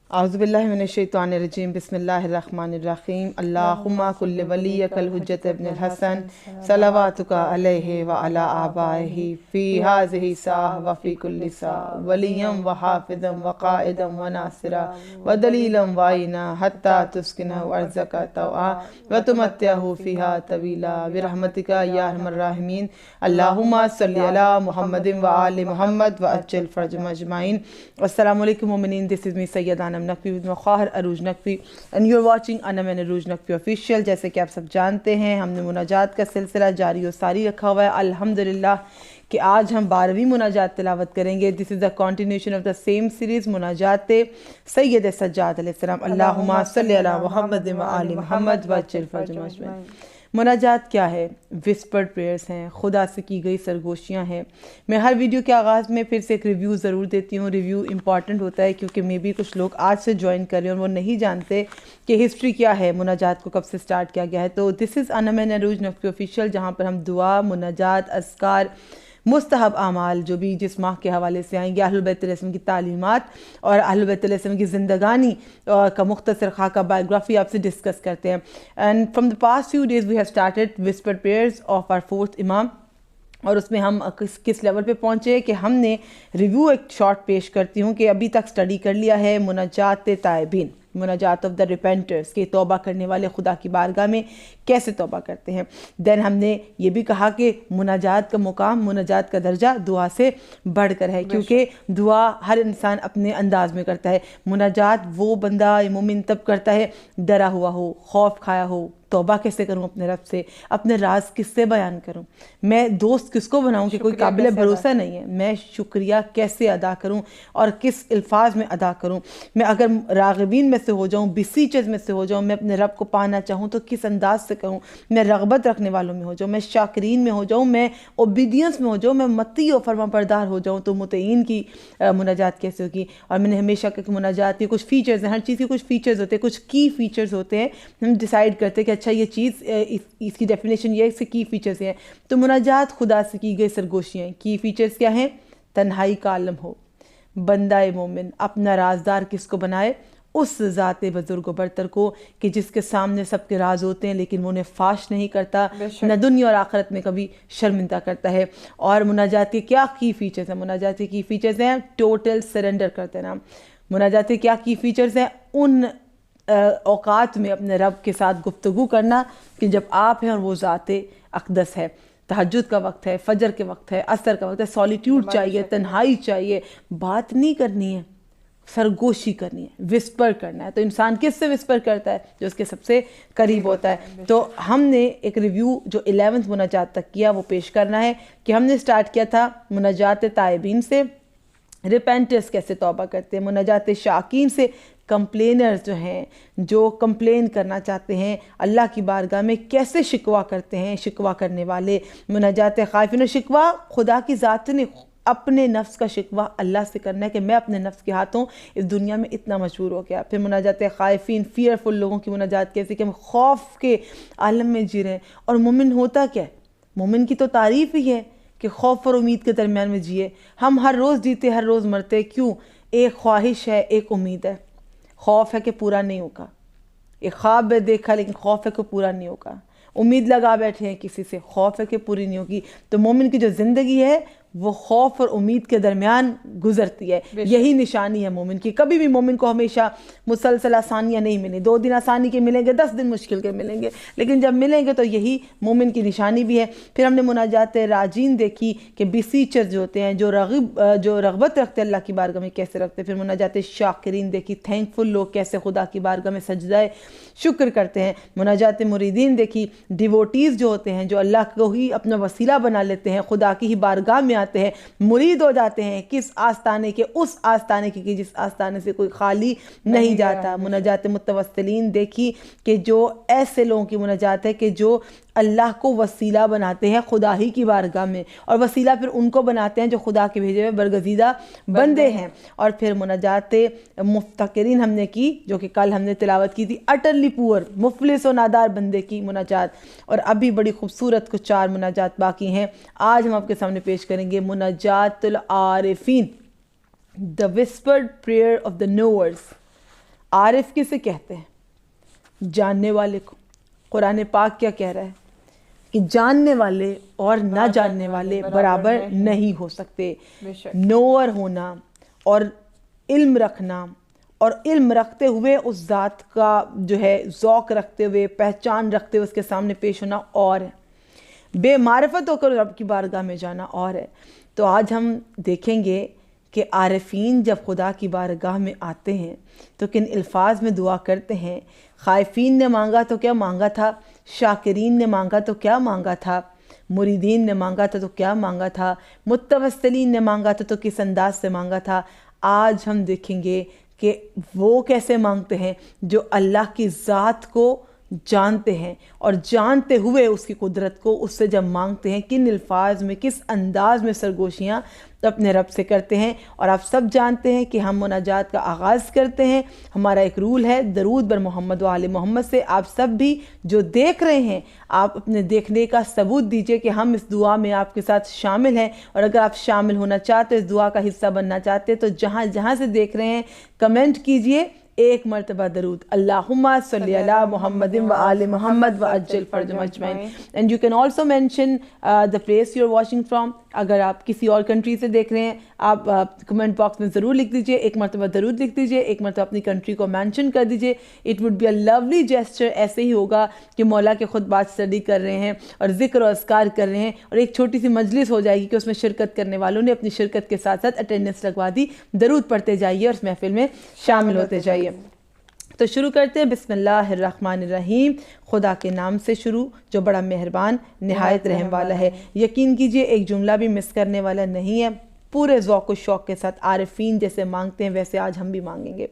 اعوذ باللہ من الشیطان الرجیم بسم اللہ الرحمن الرحیم اللہم کل ولیک الحجت ابن الحسن صلواتک علیہ وعلی آبائہ فی ہذہ ساہ وفی کل ساہ ولیا وحافظا وقائدا وناصرا ودلیلا وعینا حتی تسکنہ ارضک طوعا وتمتعہ فیہا طویلا برحمتک یا ارحم الراحمین اللہم صلی علی محمد وآل محمد وعجل فرجهم اجمعین۔ السلام علیکم مومنین، دس از می سیدہ نقوی ود مخواہر Urooj Naqvi and you are watching Anam and Urooj Naqvi official. جیسے کہ آپ سب جانتے ہیں ہم نے مناجات کا سلسلہ جاری و ساری رکھا ہوا ہے الحمدللہ کہ آج ہم 12ویں مناجات تلاوت کریں گے۔ This is the continuation of the same series مناجات سید سجاد علیہ السلام۔ اللہم صلی علی محمد و آل محمد وعجل فرجهم اجمعین۔ مناجات کیا ہے؟ وسپرڈ پریئرز ہیں، خدا سے کی گئی سرگوشیاں ہیں۔ میں ہر ویڈیو کے آغاز میں پھر سے ایک ریویو ضرور دیتی ہوں۔ ریویو امپورٹنٹ ہوتا ہے کیونکہ میں بھی کچھ لوگ آج سے جوائن کر رہے ہیں اور وہ نہیں جانتے کہ ہسٹری کیا ہے، مناجات کو کب سے سٹارٹ کیا گیا ہے۔ تو دس از انم اینڈ عروج نقوی آفیشیل، جہاں پر ہم دعا، مناجات، اذکار، مستحب اعمال جو بھی جس ماہ کے حوالے سے آئیں گے، اہل بیت علیہ السلام کی تعلیمات اور اہل بیت علیہ السلام کی زندگانی کا مختصر خاکہ بایوگرافی آپ سے ڈسکس کرتے ہیں۔ And from the past few days we have started whispered prayers of our fourth imam, اور اس میں ہم کس لیول پہ پہنچے کہ ہم نے ریویو ایک شارٹ پیش کرتی ہوں کہ ابھی تک سٹڈی کر لیا ہے مناجات تائبین، مناجات آف دا ریپینٹرز، کہ توبہ کرنے والے خدا کی بارگاہ میں کیسے توبہ کرتے ہیں۔ دین ہم نے یہ بھی کہا کہ مناجات کا مقام، مناجات کا درجہ دعا سے بڑھ کر ہے، کیونکہ دعا ہر انسان اپنے انداز میں کرتا ہے۔ مناجات وہ بندہ مومن تب کرتا ہے ڈرا ہوا ہو، خوف کھایا ہو، توبہ کیسے کروں اپنے رب سے، اپنے راز کس سے بیان کروں، میں دوست کس کو بناؤں کہ کوئی قابل بھروسہ نہیں ہے، میں شکریہ کیسے ادا کروں اور کس الفاظ میں ادا کروں، میں اگر راغبین میں سے ہو جاؤں، بیسیچرز میں سے ہو جاؤں، میں اپنے رب کو پانا چاہوں تو کس انداز سے کروں، میں رغبت رکھنے والوں میں ہو جاؤں، میں شاکرین میں ہو جاؤں، میں اوبیڈینس میں ہو جاؤں، میں مطیع و فرما بردار ہو جاؤں تو مطیعین کی مناجات کیسے ہوگی۔ اور میں نے ہمیشہ کہ مناجات کے کچھ فیچرز ہیں، ہر چیز کے کچھ فیچرز ہوتے ہیں، کچھ کی فیچرز ہوتے ہیں، ہم ڈیسائیڈ کرتے ہیں کہ اچھا یہ چیز اس کی ڈیفینیشن یہ ہے، اس سے کی فیچرز ہیں۔ تو مناجات خدا سے کی گئی سرگوشیاں، کی فیچرز کیا ہیں؟ تنہائی کا عالم ہو، بندہ مومن اپنا رازدار کس کو بنائے؟ اس ذات بزرگ و برتر کو کہ جس کے سامنے سب کے راز ہوتے ہیں لیکن وہ انہیں فاش نہیں کرتا، نہ دنیا اور آخرت میں کبھی شرمندہ کرتا ہے۔ اور مناجات کے کیا کی فیچرز ہیں؟ مناجات کے کی فیچرز ہیں ٹوٹل سرنڈر کر دینا۔ مناجات کے کیا کی فیچرز ہیں؟ ان اوقات میں اپنے رب کے ساتھ گفتگو کرنا کہ جب آپ ہیں اور وہ ذات اقدس ہے، تہجد کا وقت ہے، فجر کے وقت ہے، عصر کا وقت ہے، سولیٹیوڈ چاہیے، تنہائی چاہیے، بات نہیں کرنی ہے، سرگوشی کرنی ہے، وسپر کرنا ہے۔ تو انسان کس سے وسپر کرتا ہے؟ جو اس کے سب سے قریب ہوتا ہے۔ تو ہم نے ایک ریویو جو 11 مناجات تک کیا وہ پیش کرنا ہے کہ ہم نے سٹارٹ کیا تھا مناجات تائبین سے، ریپینٹرز کیسے توبہ کرتے ہیں، مناجات شاکین سے، کمپلینرز جو ہیں جو کمپلین کرنا چاہتے ہیں اللہ کی بارگاہ میں کیسے شکوہ کرتے ہیں، شکوہ کرنے والے، مناجات خائفین، شکوہ خدا کی ذات نے اپنے نفس کا شکوہ اللہ سے کرنا ہے کہ میں اپنے نفس کے ہاتھوں اس دنیا میں اتنا مجبور ہو گیا۔ پھر مناجات خائفین، فیئرفل لوگوں کی مناجات کیسے کہ ہم خوف کے عالم میں جی رہے ہیں۔ اور مومن ہوتا کیا ہے؟ مومن کی تو تعریف ہی ہے کہ خوف اور امید کے درمیان میں جیے۔ ہم ہر روز جیتے، ہر روز مرتے، کیوں؟ ایک خواہش ہے، ایک امید ہے۔ خوف ہے کہ پورا نہیں ہوگا، ایک خواب دیکھا لیکن خوف ہے کہ پورا نہیں ہوگا، امید لگا بیٹھے ہیں کسی سے، خوف ہے کہ پوری نہیں ہوگی۔ تو مومن کی جو زندگی ہے وہ خوف اور امید کے درمیان گزرتی ہے، یہی نشانی ہے مومن کی۔ کبھی بھی مومن کو ہمیشہ مسلسل آسانیاں نہیں ملیں، 2 دن آسانی کے ملیں گے، 10 دن مشکل کے ملیں گے، لیکن جب ملیں گے تو یہی مومن کی نشانی بھی ہے۔ پھر ہم نے مناجات راجین دیکھی کہ بیسیچر جو ہوتے ہیں، جو رغبت رکھتے ہیں اللہ کی بارگاہ میں کیسے رکھتے ہیں۔ پھر مناجات شاکرین دیکھی، تھینکفل لوگ کیسے خدا کی بارگاہ میں سجدہ شکر کرتے ہیں۔ مناجات مریدین دیکھی، ڈیووٹیز جو ہوتے ہیں جو اللہ کو ہی اپنا وسیلہ بنا لیتے ہیں، خدا کی ہی بارگاہ میں آتے ہیں، مرید ہو جاتے ہیں، کس آستانے کے؟ اس آستانے کے جس آستانے سے کوئی خالی نہیں جاتا۔ مناجات متوسلین دیکھی کہ جو ایسے لوگوں کی مناجات ہے کہ جو اللہ کو وسیلہ بناتے ہیں خدا ہی کی بارگاہ میں، اور وسیلہ پھر ان کو بناتے ہیں جو خدا کے بھیجے ہوئے برگزیدہ بندے ہیں۔ اور پھر مناجات مفتقرین ہم نے کی، جو کہ کل ہم نے تلاوت کی تھی، اٹرلی پور، مفلس و نادار بندے کی مناجات۔ اور ابھی بڑی خوبصورت کچھ 4 مناجات باقی ہیں، آج ہم آپ کے سامنے پیش کریں گے مناجات العارفین، the whispered prayer of the knowers۔ عارف کسے کہتے ہیں؟ جاننے والے کو۔ قرآن پاک کیا کہہ رہا ہے کہ جاننے والے اور نہ جاننے والے برابر نہیں ہو سکتے۔ نوور ہونا اور علم رکھنا اور علم رکھتے ہوئے اس ذات کا جو ہے ذوق رکھتے ہوئے، پہچان رکھتے ہوئے اس کے سامنے پیش ہونا اور ہے، بے معرفت ہو کر رب کی بارگاہ میں جانا اور ہے۔ تو آج ہم دیکھیں گے کہ عارفین جب خدا کی بارگاہ میں آتے ہیں تو کن الفاظ میں دعا کرتے ہیں۔ خائفین نے مانگا تو کیا مانگا تھا، شاکرین نے مانگا تو کیا مانگا تھا، مریدین نے مانگا تھا تو کیا مانگا تھا، متوسلین نے مانگا تھا تو کس انداز سے مانگا تھا۔ آج ہم دیکھیں گے کہ وہ کیسے مانگتے ہیں جو اللہ کی ذات کو جانتے ہیں اور جانتے ہوئے اس کی قدرت کو اس سے جب مانگتے ہیں کن الفاظ میں، کس انداز میں سرگوشیاں اپنے رب سے کرتے ہیں۔ اور آپ سب جانتے ہیں کہ ہم مناجات کا آغاز کرتے ہیں، ہمارا ایک رول ہے درود بر محمد و آل محمد سے۔ آپ سب بھی جو دیکھ رہے ہیں آپ اپنے دیکھنے کا ثبوت دیجئے کہ ہم اس دعا میں آپ کے ساتھ شامل ہیں، اور اگر آپ شامل ہونا چاہتے اس دعا کا حصہ بننا چاہتے تو جہاں جہاں سے دیکھ رہے ہیں کمنٹ کیجئے ایک مرتبہ درود، اللہم صلی علی محمد و آل محمد و عجل فرجہم اجمعین۔ And you can also mention the place you are watching from۔ اگر آپ کسی اور کنٹری سے دیکھ رہے ہیں آپ کمنٹ باکس میں ضرور لکھ دیجئے، ایک مرتبہ درود لکھ دیجئے، ایک مرتبہ اپنی کنٹری کو مینشن کر دیجئے۔ It would be a lovely gesture. ایسے ہی ہوگا کہ مولا کے خود بات اسٹڈی کر رہے ہیں اور ذکر و اذکار کر رہے ہیں اور ایک چھوٹی سی مجلس ہو جائے گی کہ اس میں شرکت کرنے والوں نے اپنی شرکت کے ساتھ ساتھ اٹینڈنس لگوا دی۔ درود پڑھتے جائیے اور اس محفل میں شامل ہوتے جائیے۔ تو شروع کرتے ہیں بسم اللہ الرحمن الرحیم، خدا کے نام سے شروع جو بڑا مہربان نہایت رحم والا ہے۔ یقین کیجئے ایک جملہ بھی مس کرنے والا نہیں ہے، پورے ذوق و شوق کے ساتھ عارفین جیسے مانگتے ہیں ویسے آج ہم بھی مانگیں گے۔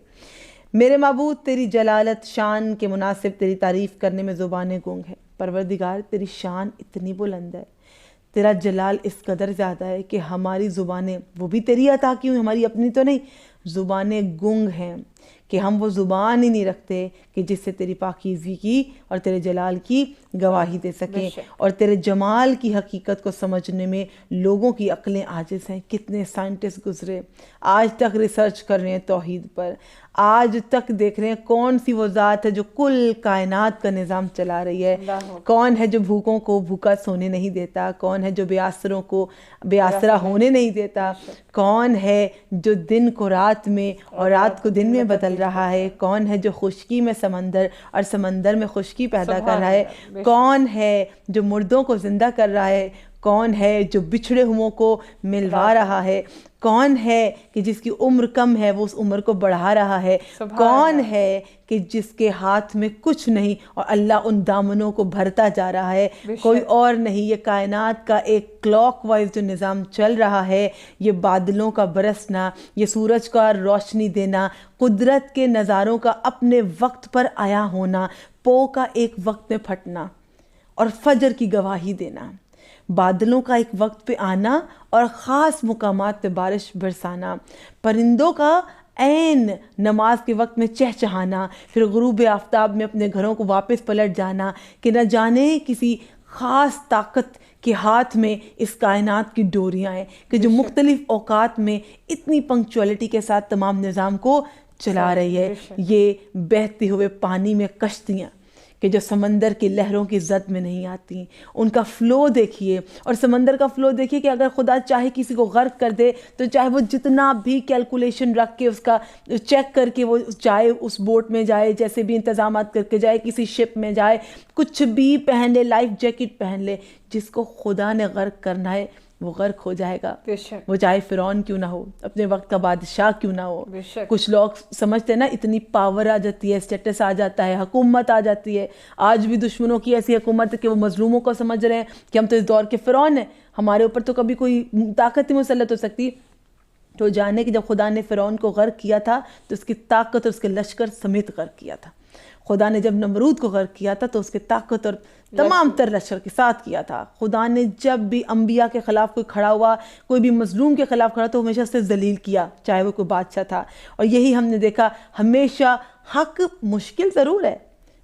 میرے معبود تیری جلالت شان کے مناسب تیری تعریف کرنے میں زبانیں گنگ ہے۔ پروردگار تیری شان اتنی بلند ہے، تیرا جلال اس قدر زیادہ ہے کہ ہماری زبانیں وہ بھی تیری عطا کی ہوئی، ہماری اپنی تو نہیں، زبانیں گنگ ہیں کہ ہم وہ زبان ہی نہیں رکھتے کہ جس سے تیری پاکیزگی کی اور تیرے جلال کی گواہی دے سکیں، اور تیرے جمال کی حقیقت کو سمجھنے میں لوگوں کی عقلیں عاجز ہیں۔ کتنے سائنٹسٹ گزرے آج تک ریسرچ کر رہے ہیں توحید پر، آج تک دیکھ رہے ہیں کون سی وہ ذات ہے جو کل کائنات کا نظام چلا رہی ہے، کون ہے جو بھوکوں کو بھوکا سونے نہیں دیتا، کون ہے جو بے آسروں کو بے آسرا ہونے نہیں دیتا، کون ہے جو دن کو رات میں اور رات کو دن میں بدل رہا ہے، کون ہے جو خشکی میں سمندر اور سمندر میں خشکی پیدا کر رہا ہے، کون ہے جو مردوں کو زندہ کر رہا ہے، کون ہے جو بچھڑے ہوئوں کو ملوا رہا ہے، کون ہے کہ جس کی عمر کم ہے وہ اس عمر کو بڑھا رہا ہے، کون ہے کہ جس کے ہاتھ میں کچھ نہیں اور اللہ ان دامنوں کو بھرتا جا رہا ہے، کوئی اور نہیں۔ یہ کائنات کا ایک کلاک وائز جو نظام چل رہا ہے، یہ بادلوں کا برسنا، یہ سورج کا روشنی دینا، قدرت کے نظاروں کا اپنے وقت پر آیا ہونا، پو کا ایک وقت میں پھٹنا اور فجر کی گواہی دینا، بادلوں کا ایک وقت پہ آنا اور خاص مقامات پہ بارش برسانا، پرندوں کا عین نماز کے وقت میں چہچہانا، پھر غروب آفتاب میں اپنے گھروں کو واپس پلٹ جانا، کہ نہ جانے کسی خاص طاقت کے ہاتھ میں اس کائنات کی ڈوریاں ہیں کہ جو مختلف اوقات میں اتنی پنکچولیٹی کے ساتھ تمام نظام کو چلا رہی ہے۔ یہ بہتے ہوئے پانی میں کشتیاں کہ جو سمندر کی لہروں کی زد میں نہیں آتی، ان کا فلو دیکھیے، اور سمندر کا فلو دیکھیے کہ اگر خدا چاہے کسی کو غرق کر دے تو چاہے وہ جتنا بھی کیلکولیشن رکھ کے اس کا چیک کر کے وہ جائے، اس بوٹ میں جائے، جیسے بھی انتظامات کر کے جائے، کسی شپ میں جائے، کچھ بھی پہن لے، لائف جیکٹ پہن لے، جس کو خدا نے غرق کرنا ہے وہ غرق ہو جائے گا، وہ چاہے فرعون کیوں نہ ہو، اپنے وقت کا بادشاہ کیوں نہ ہو۔ کچھ لوگ سمجھتے ہیں نا اتنی پاور آ جاتی ہے، اسٹیٹس آ جاتا ہے، حکومت آ جاتی ہے۔ آج بھی دشمنوں کی ایسی حکومت ہے کہ وہ مظلوموں کو سمجھ رہے ہیں کہ ہم تو اس دور کے فرعون ہیں، ہمارے اوپر تو کبھی کوئی طاقت نہیں مسلط ہو سکتی۔ تو جانے کہ جب خدا نے فرعون کو غرق کیا تھا تو اس کی طاقت اور اس کے لشکر سمیت غرق کیا تھا۔ خدا نے جب نمرود کو غرق کیا تھا تو اس کے طاقت اور تمام تر لشکر کے ساتھ کیا تھا۔ خدا نے جب بھی انبیاء کے خلاف کوئی کھڑا ہوا، کوئی بھی مظلوم کے خلاف کھڑا تو ہمیشہ اسے ذلیل کیا، چاہے وہ کوئی بادشاہ تھا۔ اور یہی ہم نے دیکھا، ہمیشہ حق مشکل ضرور ہے،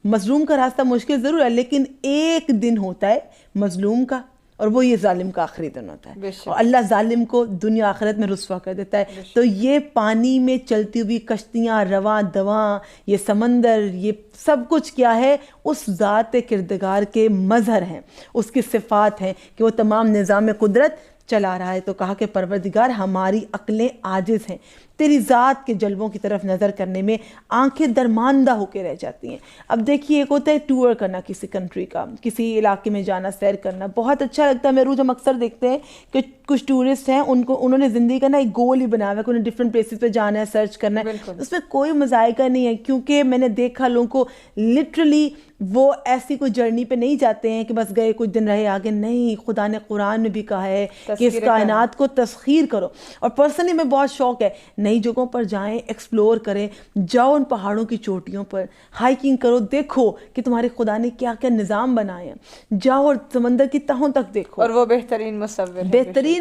مظلوم کا راستہ مشکل ضرور ہے، لیکن ایک دن ہوتا ہے مظلوم کا اور وہ یہ ظالم کا آخری دن ہوتا ہے، اور اللہ ظالم کو دنیا آخرت میں رسوا کر دیتا ہے. تو یہ پانی میں چلتی ہوئی کشتیاں، رواں دواں، یہ سمندر، یہ سب کچھ کیا ہے؟ اس ذات کردگار کے مظہر ہیں، اس کی صفات ہیں کہ وہ تمام نظام قدرت چلا رہا ہے. تو کہا کہ پروردگار ہماری عقلیں عاجز ہیں، تیری ذات کے جلووں کی طرف نظر کرنے میں آنکھیں درماندہ ہو کے رہ جاتی ہیں. اب دیکھیے ایک ہوتا ہے ٹور کرنا کسی کنٹری کا، کسی علاقے میں جانا، سیر کرنا، بہت اچھا لگتا ہے. میروج ہم اکثر دیکھتے ہیں کہ کچھ ٹورسٹ ہیں، انہوں نے زندگی کا نا ایک گول ہی بنایا ہوا ہے کہ انہیں ڈفرینٹ پلیسز پہ جانا ہے، سرچ کرنا ہے. اس میں کوئی مذائقہ نہیں ہے، کیونکہ میں نے دیکھا لوگوں کو لٹرلی وہ ایسی کوئی جرنی پہ نہیں جاتے ہیں کہ بس گئے کچھ دن رہے آگے. نہیں، خدا نے قرآن میں بھی کہا ہے کہ اس کائنات کو تسخیر کرو. اور پرسنلی میں بہت شوق ہے نئی جگہوں پر جائیں، ایکسپلور کریں، جاؤ ان پہاڑوں کی چوٹیوں پر ہائکنگ کرو، دیکھو کہ تمہارے خدا نے کیا کیا نظام بنائے ہیں. جاؤ اور سمندر کی تہوں تک دیکھو، اور وہ بہترین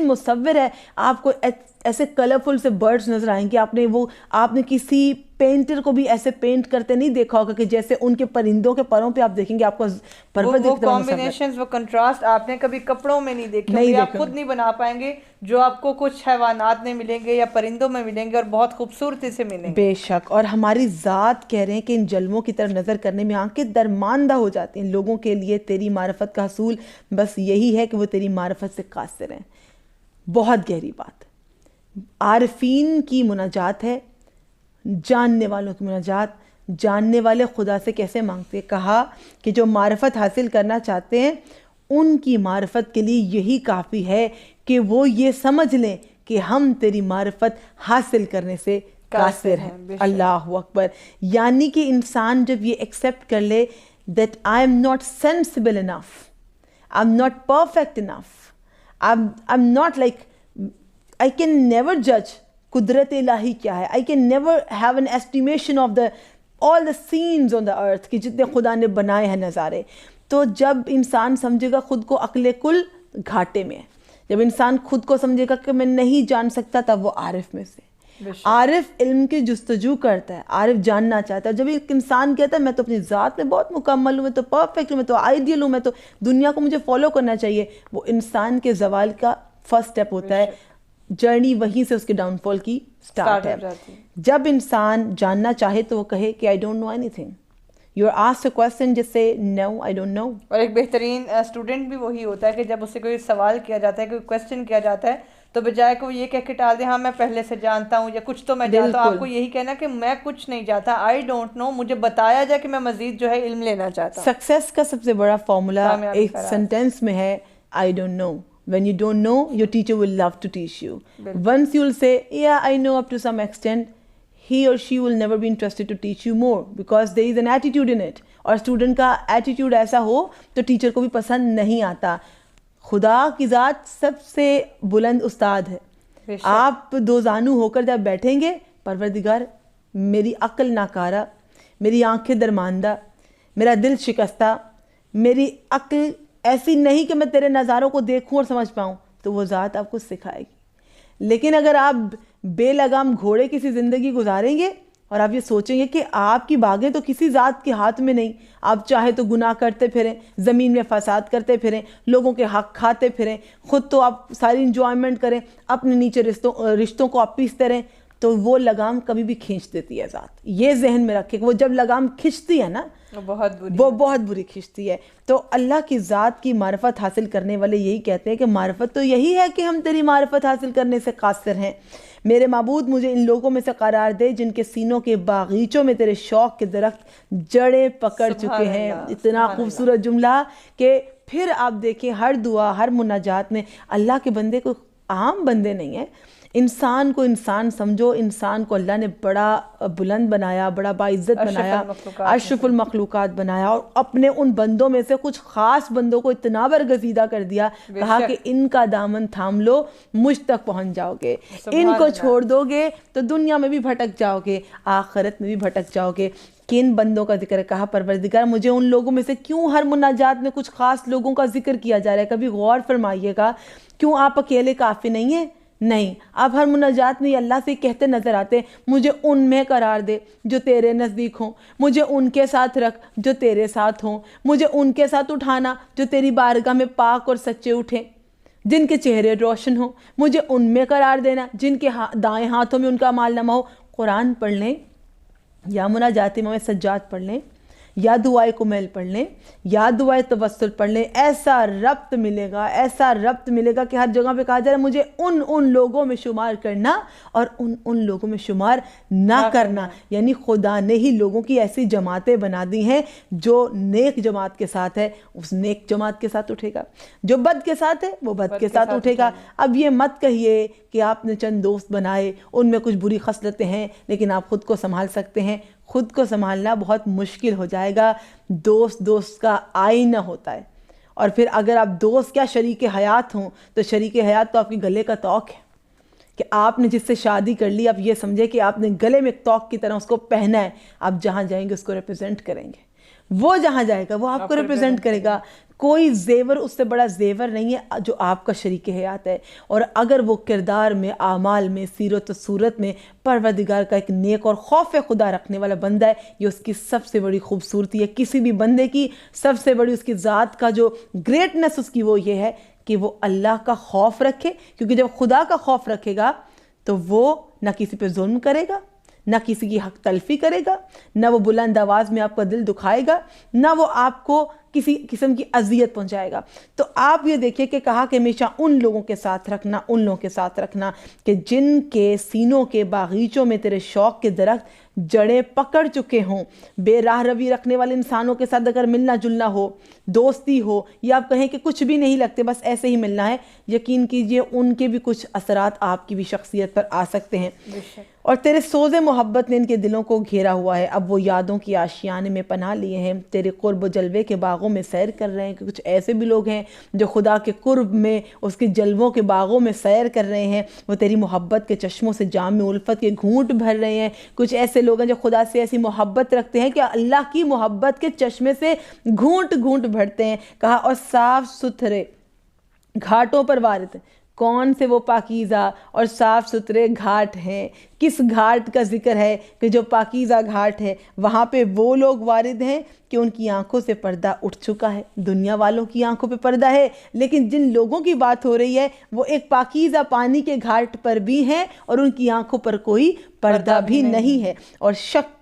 مصور ہے. آپ کو ایسے کلرفل سے برڈز نظر آئیں گے. آپ نے کسی پینٹر کو بھی ایسے پینٹ کرتے نہیں دیکھا ہوگا کہ جیسے ان کے پرندوں کے پروں پہ آپ دیکھیں گے آپ کو وہ کمبینیشنز، وہ کنٹراسٹ آپ نے کبھی کپڑوں میں نہیں دیکھے، آپ خود نہیں بنا پائیں گے جو آپ کو کچھ حیوانات میں ملیں گے یا پرندوں میں ملیں گے، اور بہت خوبصورتی سے ملیں گے. بے شک. اور ہماری ذات کہہ رہے ہیں کہ ان جلووں کی طرف نظر کرنے میں آنکھیں درماندہ ہو جاتی ہیں. لوگوں کے لیے تیری معرفت کا حصول بس یہی ہے کہ وہ تیری معرفت سے قاصر ہیں. بہت گہری بات. عارفین کی مناجات ہے، جاننے والوں کی مناجات. جاننے والے خدا سے کیسے مانگتے ہیں؟ کہا کہ جو معرفت حاصل کرنا چاہتے ہیں ان کی معرفت کے لیے یہی کافی ہے کہ وہ یہ سمجھ لیں کہ ہم تیری معرفت حاصل کرنے سے قاصر ہیں. اللہ اکبر. یعنی کہ انسان جب یہ ایکسیپٹ کر لے that I am not sensible enough, I'm not perfect enough, I'm not like, I can never judge قدرت الہی کیا ہے. I can never have an estimation of all the scenes on the earth کہ جتنے خدا نے بنائے ہیں نظارے. تو جب انسان سمجھے گا خود کو عقل کل گھاٹے میں ہے، جب انسان خود کو سمجھے گا کہ میں نہیں جان سکتا، تب وہ عارف میں سے. عارف علم کی جستجو کرتا ہے، عارف جاننا چاہتا ہے. جب ایک انسان کہتا ہے میں تو اپنی ذات میں بہت مکمل ہوں، میں تو پرفیکٹ ہوں، میں تو آئیڈیل ہوں، میں تو دنیا کو مجھے فالو کرنا چاہیے، وہ انسان کے زوال کا فرسٹ اسٹیپ ہوتا ہے. جرنی وہیں سے اس کے ڈاؤن فال کی سٹارٹ ہے. جب انسان جاننا چاہے تو وہ کہے کہ I don't know anything. You are asked a question, just say no, I don't know. اور ایک بہترین اسٹوڈنٹ بھی وہی ہوتا ہے کہ جب اس سے کوئی سوال کیا جاتا ہے، کوئی کویسچن کیا جاتا ہے، تو بجائے کہ وہ یہ کہہ کے ٹال دے ہاں میں پہلے سے جانتا ہوں یا کچھ تو میں جانتا ہوں، آپ کو یہی کہنا کہ میں کچھ نہیں جانتا، I don't know، مجھے بتایا جائے کہ میں مزید جو ہے علم لینا چاہتا ہوں. سکسیس کا سب سے بڑا فارمولا ایک سینٹینس میں ہے I don't know. When you don't know, your teacher will love to teach you. Once you will say, yeah, I know up to some extent, he or she will never be interested to teach you more because there is an attitude in it. اور student کا attitude ایسا ہو تو teacher کو بھی پسند نہیں آتا. خدا کی ذات سب سے بلند استاد ہے. آپ دو زانو ہو کر جب بیٹھیں گے، پروردگار میری عقل ناکارہ، میری آنکھیں درماندہ، میرا دل شکستہ، میری عقل ایسی نہیں کہ میں تیرے نظاروں کو دیکھوں اور سمجھ پاؤں، تو وہ ذات آپ کو سکھائے گی. لیکن اگر آپ بے لگام گھوڑے کسی زندگی گزاریں گے اور آپ یہ سوچیں گے کہ آپ کی باغیں تو کسی ذات کے ہاتھ میں نہیں، آپ چاہے تو گناہ کرتے پھریں، زمین میں فساد کرتے پھریں، لوگوں کے حق کھاتے پھریں، خود تو آپ ساری انجوائمنٹ کریں، اپنے نیچے رشتوں کو آپ پیستے رہیں، تو وہ لگام کبھی بھی کھینچ دیتی ہے ذات. یہ ذہن میں رکھے کہ وہ جب لگام کھینچتی ہے نا وہ بہت بری کھینچتی ہے. تو اللہ کی ذات کی معرفت حاصل کرنے والے یہی کہتے ہیں کہ معرفت تو یہی ہے کہ ہم تیری معرفت حاصل کرنے سے قاصر ہیں. میرے معبود مجھے ان لوگوں میں سے قرار دے جن کے سینوں کے باغیچوں میں تیرے شوق کے درخت جڑیں پکڑ چکے ہیں. اتنا خوبصورت جملہ کہ پھر آپ دیکھیں ہر دعا، ہر مناجات میں اللہ کے بندے کو عام بندے نہیں ہیں. انسان کو انسان سمجھو. انسان کو اللہ نے بڑا بلند بنایا، بڑا باعزت بنایا، اشرف المخلوقات بنایا، اور اپنے ان بندوں میں سے کچھ خاص بندوں کو اتنا برگزیدہ کر دیا، کہا کہ ان کا دامن تھام لو، مجھ تک پہنچ جاؤ گے. ان کو چھوڑ دو گے تو دنیا میں بھی بھٹک جاؤ گے، آخرت میں بھی بھٹک جاؤ گے. کن بندوں کا ذکر ہے؟ کہا پروردگار مجھے ان لوگوں میں سے کیوں ہر مناجات میں کچھ خاص لوگوں کا ذکر کیا جا رہا ہے؟ کبھی غور فرمائیے گا، کیوں آپ اکیلے کافی نہیں ہیں؟ نہیں، آپ ہر مناجات میں اللہ سے کہتے نظر آتے ہیں مجھے ان میں قرار دے جو تیرے نزدیک ہوں، مجھے ان کے ساتھ رکھ جو تیرے ساتھ ہوں، مجھے ان کے ساتھ اٹھانا جو تیری بارگاہ میں پاک اور سچے اٹھیں، جن کے چہرے روشن ہوں، مجھے ان میں قرار دینا جن کے دائیں ہاتھوں میں ان کا مال نامہ ہو۔ قرآن پڑھ لیں یا مناجات میں سجاد پڑھ لیں یا دعائے کمیل پڑھ لیں یا دعائے توسل پڑھ لیں، ایسا ربط ملے گا، ایسا ربط ملے گا کہ ہر جگہ پہ کہا جا رہا ہے مجھے ان لوگوں میں شمار کرنا اور ان لوگوں میں شمار نہ کرنا۔ یعنی خدا نے ہی لوگوں کی ایسی جماعتیں بنا دی ہیں، جو نیک جماعت کے ساتھ ہے اس نیک جماعت کے ساتھ اٹھے گا، جو بد کے ساتھ ہے وہ بد کے ساتھ اٹھے گا۔ اب یہ مت کہیے کہ آپ نے چند دوست بنائے ان میں کچھ بری خصلتیں ہیں لیکن آپ خود کو سنبھال سکتے ہیں، خود کو سنبھالنا بہت مشکل ہو جائے گا۔ دوست کا آئینہ ہوتا ہے، اور پھر اگر آپ دوست کیا شریک حیات ہوں تو شریک حیات تو آپ کے گلے کا توق ہے کہ آپ نے جس سے شادی کر لی، آپ یہ سمجھے کہ آپ نے گلے میں ایک توق کی طرح اس کو پہنا ہے، آپ جہاں جائیں گے اس کو ریپرزینٹ کریں گے، وہ جہاں جائے گا وہ آپ کو ریپرزینٹ کرے گا۔ کوئی زیور اس سے بڑا زیور نہیں ہے جو آپ کا شریک حیات ہے، اور اگر وہ کردار میں، اعمال میں، سیرت و صورت میں پروردگار کا ایک نیک اور خوف خدا رکھنے والا بندہ ہے، یہ اس کی سب سے بڑی خوبصورتی ہے۔ کسی بھی بندے کی سب سے بڑی اس کی ذات کا جو گریٹنس اس کی وہ یہ ہے کہ وہ اللہ کا خوف رکھے، کیونکہ جب خدا کا خوف رکھے گا تو وہ نہ کسی پہ ظلم کرے گا، نہ کسی کی حق تلفی کرے گا، نہ وہ بلند آواز میں آپ کا دل دکھائے گا، نہ وہ آپ کو کسی قسم کی اذیت پہنچائے گا۔ تو آپ یہ دیکھیے کہ کہا کہ ہمیشہ ان لوگوں کے ساتھ رکھنا، ان لوگوں کے ساتھ رکھنا کہ جن کے سینوں کے باغیچوں میں تیرے شوق کے درخت جڑیں پکڑ چکے ہوں۔ بے راہ روی رکھنے والے انسانوں کے ساتھ اگر ملنا جلنا ہو، دوستی ہو، یا آپ کہیں کہ کچھ بھی نہیں لگتے بس ایسے ہی ملنا ہے، یقین کیجئے ان کے بھی کچھ اثرات آپ کی بھی شخصیت پر آ سکتے ہیں۔ اور تیرے سوز محبت نے ان کے دلوں کو گھیرا ہوا ہے، اب وہ یادوں کی آشیانے میں پناہ لیے ہیں، تیرے قرب و جلوے کے باغوں میں سیر کر رہے ہیں۔ کہ کچھ ایسے بھی لوگ ہیں جو خدا کے قرب میں، اس کے جلووں کے باغوں میں سیر کر رہے ہیں، وہ تیری محبت کے چشموں سے جام الفت کے گھونٹ بھر رہے ہیں۔ کچھ ایسے لوگ ہیں جو خدا سے ایسی محبت رکھتے ہیں کہ اللہ کی محبت کے چشمے سے گھونٹ گھونٹ بھرتے ہیں۔ کہا اور صاف ستھرے گھاٹوں پر وارد ہیں۔ کون سے وہ پاکیزہ اور صاف ستھرے گھاٹ ہیں؟ کس گھاٹ کا ذکر ہے کہ جو پاکیزہ گھاٹ ہے وہاں پہ وہ لوگ وارد ہیں کہ ان کی آنکھوں سے پردہ اٹھ چکا ہے۔ دنیا والوں کی آنکھوں پہ پردہ ہے، لیکن جن لوگوں کی بات ہو رہی ہے وہ ایک پاکیزہ پانی کے گھاٹ پر بھی ہیں اور ان کی آنکھوں پر کوئی پردہ بھی نہیں ہے، اور شک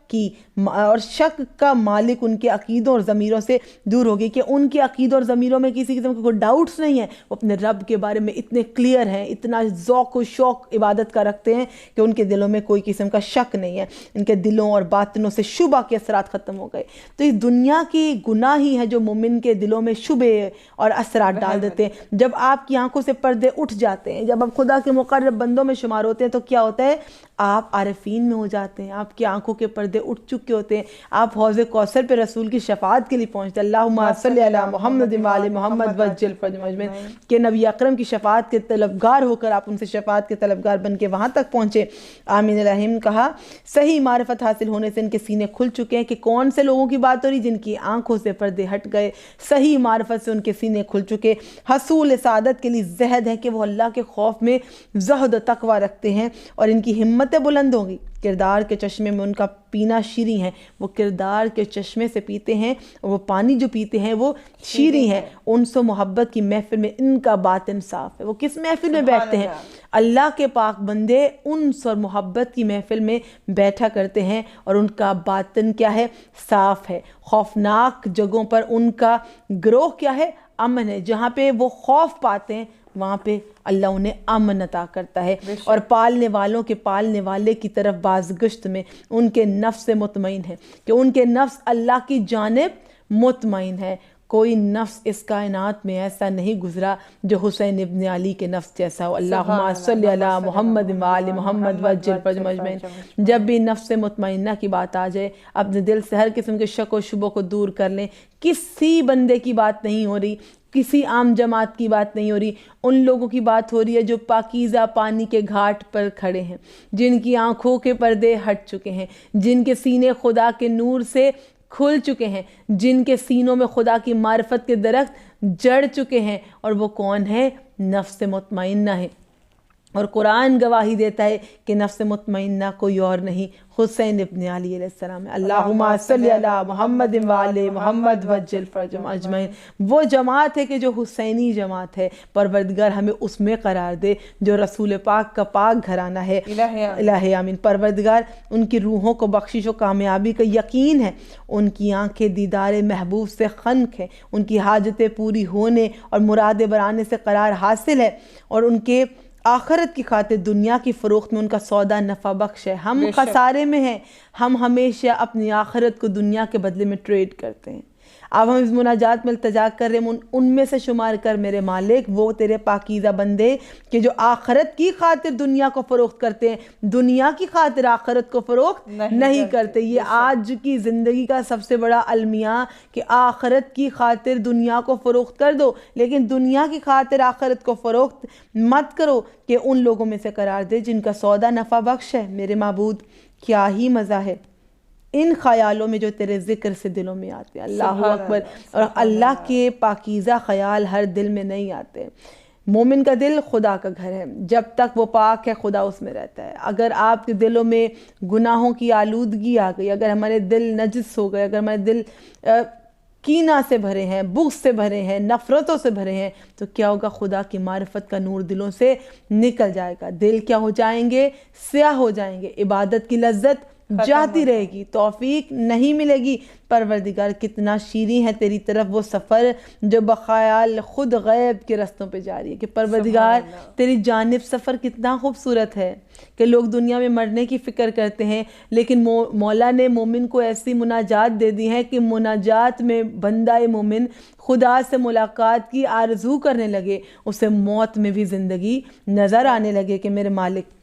کا مالک ان کے عقیدوں اور ضمیروں سے دور ہوگی، کہ ان کے عقیدوں اور ضمیروں میں کسی قسم کے کوئی ڈاؤٹس نہیں ہیں، وہ اپنے رب کے بارے میں اتنے کلیئر ہیں، اتنا ذوق و شوق عبادت کا رکھتے ہیں کہ ان کے دلوں میں کوئی قسم کا شک نہیں ہے، ان کے دلوں اور باطنوں سے شبہ کے اثرات ختم ہو گئے۔ تو اس دنیا کی گناہ ہی ہے جو مومن کے دلوں میں شبہ اور اثرات ڈال دیتے ہیں۔ جب آپ کی آنکھوں سے پردے اٹھ جاتے ہیں، جب آپ خدا کے مقرب بندوں میں شمار ہوتے ہیں تو کیا ہوتا ہے؟ آپ عارفین میں ہو جاتے ہیں، آپ کی آنکھوں کے پردے اٹھ چکے ہوتے ہیں، آپ حوض کوثر پہ رسول کی شفاعت کے لیے پہنچتے ہیں۔ اللہم صلی علی محمد وآل محمد وجل فرج مجمعین، کہ نبی اکرم کی شفاعت کے طلبگار ہو کر آپ ان سے شفاعت کے طلبگار بن کے وہاں تک پہنچے۔ آمین الرحیم کہا صحیح معرفت حاصل ہونے سے ان کے سینے کھل چکے ہیں۔ کہ کون سے لوگوں کی بات ہو رہی؟ جن کی آنکھوں سے پردے ہٹ گئے، صحیح معرفت سے ان کے سینے کھل چکے۔ حصول سعادت کے لیے زہد ہے کہ وہ اللہ کے خوف میں زہد و تقوی رکھتے ہیں، اور ان کی ہمتیں بلند ہوں گی۔ کردار کے چشمے میں ان کا پینا شیریں ہے، وہ کردار کے چشمے سے پیتے ہیں، اور وہ پانی جو پیتے ہیں وہ شیریں ہے۔ انس و محبت کی محفل میں ان کا باطن صاف ہے۔ وہ کس محفل میں بیٹھتے ہیں؟ اللہ کے پاک بندے انس اور محبت کی محفل میں بیٹھا کرتے ہیں، اور ان کا باطن کیا ہے؟ صاف ہے۔ خوفناک جگہوں پر ان کا گروہ کیا ہے؟ امن ہے۔ جہاں پہ وہ خوف پاتے ہیں وہاں پہ اللہ انہیں امن عطا کرتا ہے، اور پالنے والوں کے پالنے والے کی طرف بازگشت میں ان کے نفس مطمئن ہے، کہ ان کے نفس اللہ کی جانب مطمئن ہے۔ کوئی نفس اس کائنات میں ایسا نہیں گزرا جو حسین ابن علی کے نفس جیسا ہو۔ اللہم صلی علی محمد وآل محمد وجل فرج مجمعین۔ جب بھی نفس مطمئنہ کی بات آ جائے، اپنے دل سے ہر قسم کے شک و شبہ کو دور کر لیں۔ کسی بندے کی بات نہیں ہو رہی، کسی عام جماعت کی بات نہیں ہو رہی، ان لوگوں کی بات ہو رہی ہے جو پاکیزہ پانی کے گھاٹ پر کھڑے ہیں، جن کی آنکھوں کے پردے ہٹ چکے ہیں، جن کے سینے خدا کے نور سے کھل چکے ہیں، جن کے سینوں میں خدا کی معرفت کے درخت جڑ چکے ہیں۔ اور وہ کون ہے؟ نفس مطمئنہ ہے۔ اور قرآن گواہی دیتا ہے کہ نفس مطمئنہ کوئی اور نہیں حسین ابن علی علیہ السلام ہے۔ اللہم صلی علی محمد وآل محمد وجل فرجہم اجمعین۔ وہ جماعت ہے کہ جو حسینی جماعت ہے، پروردگار ہمیں اس میں قرار دے جو رسول پاک کا پاک گھرانہ ہے۔ الہ آمین۔ پروردگار ان کی روحوں کو بخشش و کامیابی کا یقین ہے، ان کی آنکھیں دیدار محبوب سے خنک ہیں، ان کی حاجتیں پوری ہونے اور مرادیں برانے سے قرار حاصل ہے، اور ان کے آخرت کی خاطر دنیا کی فروخت میں ان کا سودا نفع بخش ہے۔ ہم خسارے میں ہیں، ہم ہمیشہ اپنی آخرت کو دنیا کے بدلے میں ٹریڈ کرتے ہیں۔ اب ہم اس مناجات میں التجا کر رہے ہیں، ان میں سے شمار کر میرے مالک وہ تیرے پاکیزہ بندے کہ جو آخرت کی خاطر دنیا کو فروخت کرتے ہیں، دنیا کی خاطر آخرت کو فروخت نہیں کرتے۔ یہ آج کی زندگی کا سب سے بڑا المیہ کہ آخرت کی خاطر دنیا کو فروخت کر دو، لیکن دنیا کی خاطر آخرت کو فروخت مت کرو، کہ ان لوگوں میں سے قرار دے جن کا سودا نفع بخش ہے۔ میرے معبود کیا ہی مزہ ہے ان خیالوں میں جو تیرے ذکر سے دلوں میں آتے ہیں۔ اللہ اکبر۔ اور اللہ کے پاکیزہ خیال ہر دل میں نہیں آتے۔ مومن کا دل خدا کا گھر ہے، جب تک وہ پاک ہے خدا اس میں رہتا ہے۔ اگر آپ کے دلوں میں گناہوں کی آلودگی آ گئی، اگر ہمارے دل نجس ہو گئے، اگر ہمارے دل کینہ سے بھرے ہیں، بغض سے بھرے ہیں، نفرتوں سے بھرے ہیں، تو کیا ہوگا؟ خدا کی معرفت کا نور دلوں سے نکل جائے گا، دل کیا ہو جائیں گے؟ سیاہ ہو جائیں گے، عبادت کی لذت جاتی رہے گی، توفیق نہیں ملے گی۔ پروردگار کتنا شیریں ہے تیری طرف وہ سفر جو بخیال خود غیب کے رستوں پہ جاری ہے، کہ پروردگار تیری جانب سفر کتنا خوبصورت ہے کہ لوگ دنیا میں مرنے کی فکر کرتے ہیں، لیکن مولا نے مومن کو ایسی مناجات دے دی ہے کہ مناجات میں بندہ مومن خدا سے ملاقات کی آرزو کرنے لگے، اسے موت میں بھی زندگی نظر آنے لگے کہ میرے مالک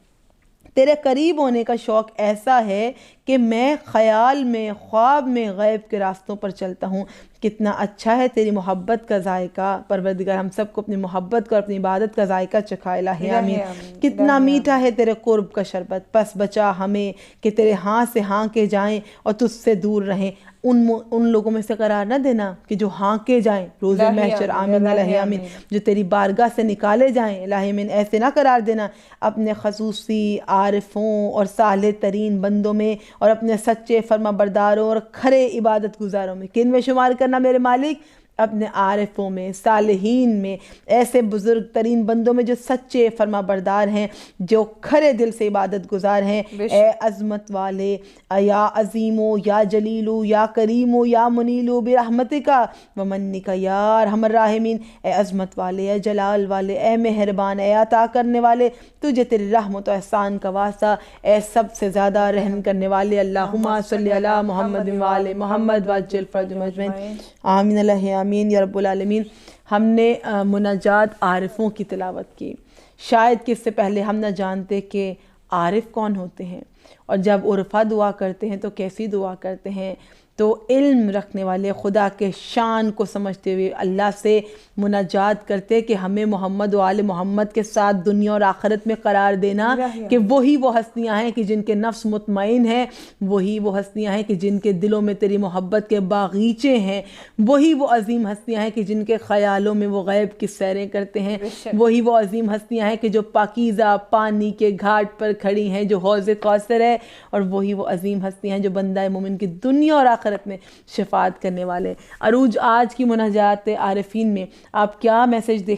تیرے قریب ہونے کا شوق ایسا ہے کہ میں خیال میں، خواب میں غیب کے راستوں پر چلتا ہوں۔ کتنا اچھا ہے تیری محبت کا ذائقہ۔ پروردگار ہم سب کو اپنی محبت کا اور اپنی عبادت کا ذائقہ چکھائے، الہ آمین۔ کتنا میٹھا ہے تیرے قرب کا شربت، پس بچا ہمیں کہ تیرے ہاں سے ہاں کے جائیں اور تجھ سے دور رہیں۔ ان لوگوں میں سے قرار نہ دینا کہ جو ہاں کے جائیں روز محشر، آمین الہ آمین، جو تیری بارگاہ سے نکالے جائیں، الہ آمین، ایسے نہ قرار دینا۔ اپنے خصوصی عارفوں اور صالح ترین بندوں میں اور اپنے سچے فرما برداروں اور کھرے عبادت گزاروں میں، کن میں شمار کرنا میرے مالک؟ اپنے عارفوں میں، صالحین میں، ایسے بزرگ ترین بندوں میں جو سچے فرما بردار ہیں، جو کھرے دل سے عبادت گزار ہیں۔ اے عظمت والے، یا عظیمو یا جلیلو یا کریمو یا منیلو برحمتکا ومنکا یا ارحم الراحمین۔ اے عظمت والے، اے جلال والے، اے مہربان، اے عطا کرنے والے، تجھے تیری رحمت و احسان کا واسطہ، اے سب سے زیادہ رحم کرنے والے، اللہم صلی علی محمد وآل محمد وعجل فرجہم اجمعین، آمین الہ آمین یا رب العالمین۔ ہم نے مناجات عارفوں کی تلاوت کی، شاید کہ اس سے پہلے ہم نہ جانتے کہ عارف کون ہوتے ہیں، اور جب عرفا دعا کرتے ہیں تو کیسی دعا کرتے ہیں۔ تو علم رکھنے والے خدا کے شان کو سمجھتے ہوئے اللہ سے مناجات کرتے کہ ہمیں محمد و آل محمد کے ساتھ دنیا اور آخرت میں قرار دینا، کہ وہی وہ ہستیاں ہیں کہ جن کے نفس مطمئن ہیں، وہی وہ ہستیاں ہیں کہ جن کے دلوں میں تیری محبت کے باغیچے ہیں، وہی وہ عظیم ہستیاں ہیں کہ جن کے خیالوں میں وہ غیب کی سیریں کرتے ہیں، وہی وہ عظیم ہستیاں ہیں کہ جو پاکیزہ پانی کے گھاٹ پر کھڑی ہیں جو حوض کوثر ہے، اور وہی وہ عظیم ہستیاں ہیں جو بندہ مومن کی دنیا اور آخرت میں شفاعت کرنے والے۔ عروج آج کی مناجات عارفین میں آپ کیا میسج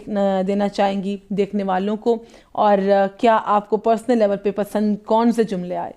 دینا چاہیں گی دیکھنے والوں کو، اور کیا آپ کو پرسنل لیول پہ پسند کون سے جملے آئے؟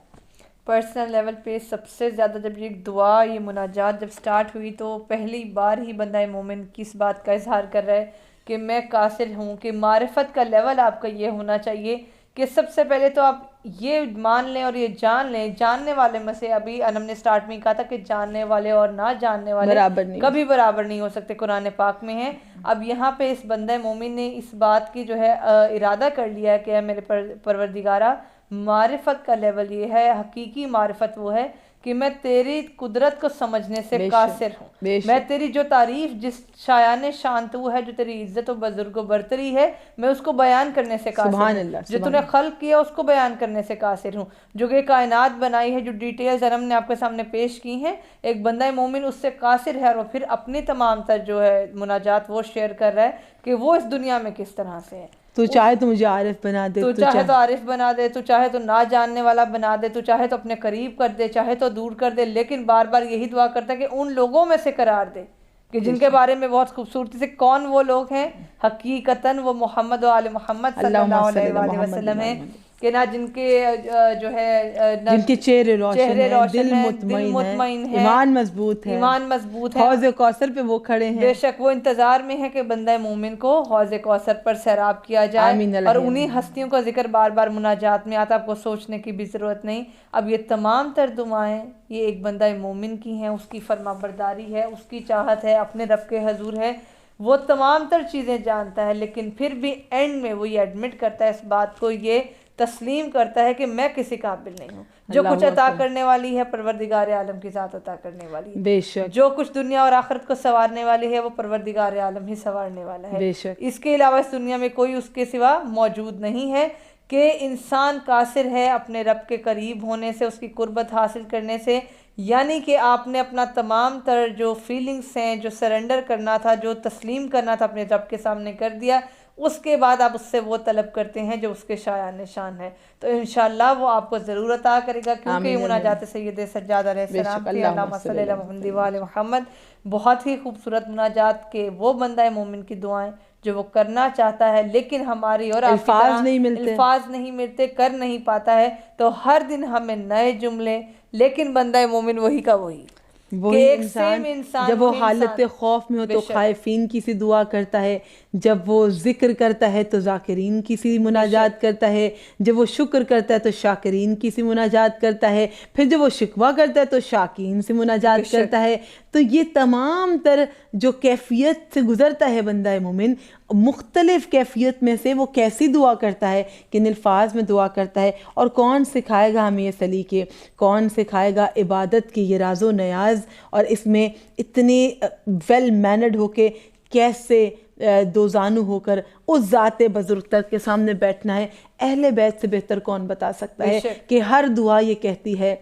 پرسنل لیول پہ سب سے زیادہ جب یہ دعا، یہ مناجات جب سٹارٹ ہوئی تو پہلی بار ہی بندہ مومن کس بات کا اظہار کر رہا ہے کہ میں قاصر ہوں، کہ معرفت کا لیول آپ کا یہ ہونا چاہیے کہ سب سے پہلے تو آپ یہ مان لیں اور یہ جان لیں، جاننے والے میں سے ابھی ہم نے سٹارٹ میں کہا تھا کہ جاننے والے اور نہ جاننے والے کبھی برابر نہیں ہو سکتے، قرآن پاک میں ہے۔ اب یہاں پہ اس بندہ مومن نے اس بات کی جو ہے ارادہ کر لیا ہے کہ اے میرے پروردگارہ، معرفت کا لیول یہ ہے، حقیقی معرفت وہ ہے کہ میں تیری قدرت کو سمجھنے سے قاصر ہوں، میں تیری جو تعریف، جس شایان شان تو ہے، جو تیری عزت و بزرگ و برتری ہے، میں اس کو بیان کرنے سے قاصر ہوں، جو تو نے خلق کیا اس کو بیان کرنے سے قاصر ہوں، جو کہ کائنات بنائی ہے، جو ڈیٹیلز ہم نے آپ کے سامنے پیش کی ہیں، ایک بندہ مومن اس سے قاصر ہے، اور پھر اپنی تمام تر جو ہے مناجات وہ شیئر کر رہا ہے کہ وہ اس دنیا میں کس طرح سے ہے۔ تو چاہے تو مجھے عارف بنا دے، تو چاہے تو عارف بنا دے، تو چاہے تو نہ جاننے والا بنا دے، تو چاہے تو اپنے قریب کر دے، چاہے تو دور کر دے، لیکن بار بار یہی دعا کرتا ہے کہ ان لوگوں میں سے قرار دے کہ جن کے بارے میں بہت خوبصورتی سے، کون وہ لوگ ہیں؟ حقیقتاً وہ محمد و آل محمد صلی اللہ علیہ وآلہ وسلم ہیں، کہ نہ جن کے جو ہے جن کے چہرے روشن ہیں، دل مطمئن ہیں، ایمان مضبوط ہے، ایمان مضبوط ہے، حوض کوثر پہ وہ کھڑے ہیں، بے شک وہ انتظار میں ہے کہ بندہ مومن کو حوض کوثر پر سیراب کیا جائے، اور انہی ہستیوں کا ذکر بار بار مناجات میں آتا، آپ کو سوچنے کی بھی ضرورت نہیں۔ اب یہ تمام تر دعائیں یہ ایک بندہ مومن کی ہیں، اس کی فرما برداری ہے، اس کی چاہت ہے، اپنے رب کے حضور ہے، وہ تمام تر چیزیں جانتا ہے، لیکن پھر بھی اینڈ میں وہ یہ ایڈمٹ کرتا ہے، اس بات کو یہ تسلیم کرتا ہے کہ میں کسی قابل نہیں ہوں۔ جو کچھ عطا کرنے والی ہے پروردگار عالم کی ذات عطا کرنے والی ہے، بے شک جو کچھ دنیا اور آخرت کو سنوارنے والی ہے وہ پروردگار عالم ہی سنوارنے والا ہے، بے شک اس کے علاوہ اس دنیا میں کوئی اس کے سوا موجود نہیں ہے، کہ انسان قاصر ہے اپنے رب کے قریب ہونے سے، اس کی قربت حاصل کرنے سے، یعنی کہ آپ نے اپنا تمام تر جو فیلنگز ہیں، جو سرنڈر کرنا تھا، جو تسلیم کرنا تھا اپنے رب کے سامنے کر دیا، اس کے بعد آپ اس سے وہ طلب کرتے ہیں جو اس کے شایان نشان ہے، تو انشاءاللہ وہ آپ کو ضرور عطا کرے گا، کیونکہ یہ مناجات سید سجاد علیہ السلام تھی، اللہم صلی علی محمد و آل محمد، بہت ہی خوبصورت مناجات کے وہ بندہ مومن کی دعائیں جو وہ کرنا چاہتا ہے، لیکن ہماری اور الفاظ نہیں ملتے، کر نہیں پاتا ہے، تو ہر دن ہمیں نئے جملے، لیکن بندہ مومن وہی کا وہی انسان جب وہ حالت خوف میں ہو تو خائفین کی سی دعا کرتا ہے، جب وہ ذکر کرتا ہے تو ذاکرین کی سی مناجات کرتا ہے، جب وہ شکر کرتا ہے تو شاکرین کی سی مناجات کرتا ہے، پھر جب وہ شکوہ کرتا ہے تو شاکین سے مناجات کرتا ہے۔ تو یہ تمام تر جو کیفیت سے گزرتا ہے بندہ مومن، مختلف کیفیت میں سے وہ کیسی دعا کرتا ہے، کن الفاظ میں دعا کرتا ہے، اور کون سکھائے گا ہمیں یہ سلیقے، کون سکھائے گا عبادت کی یہ راز و نیاز، اور اس میں اتنے ویل مینرڈ ہو کے کیسے دو زانو ہو کر اس ذات بزرگ تک کے سامنے بیٹھنا ہے۔ اہل بیت سے بہتر کون بتا سکتا ہے کہ ہر دعا یہ کہتی ہے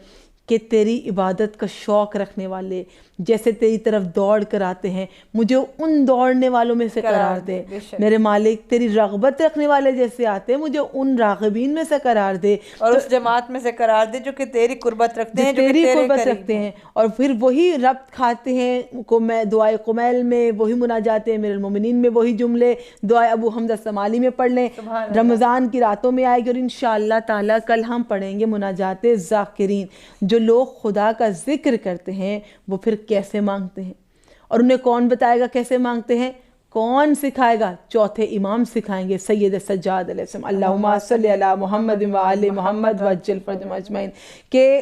کہ تیری عبادت کا شوق رکھنے والے جیسے تیری طرف دوڑ کر آتے ہیں، مجھے ان دوڑنے والوں میں سے قرار دے، میرے مالک تیری رغبت رکھنے والے جیسے آتے ہیں، مجھے ان راغبین میں سے قرار دے، اور اس جماعت میں سے قرار دے جو کہ تیری قربت رکھتے ہیں، تیری قربت رکھتے ہیں، اور پھر وہی ربط کھاتے ہیں دعائے قمیل میں، وہی مناجات امیر المومنین میں، وہی جملے دعائے ابو حمزہ سمالی میں پڑھ لیں، رمضان کی راتوں میں آئے گی، اور انشاءاللہ تعالیٰ کل ہم پڑھیں گے مناجات ذاکرین۔ جو لوگ خدا کا ذکر کرتے ہیں وہ پھر کیسے مانگتے ہیں، اور انہیں کون بتائے گا کیسے مانگتے ہیں، کون سکھائے گا؟ چوتھے امام سکھائیں گے، سید سجاد علیہ السلام، اللہم صلی علی محمد و آل محمد وعجل فرجہم اجمعین، کہ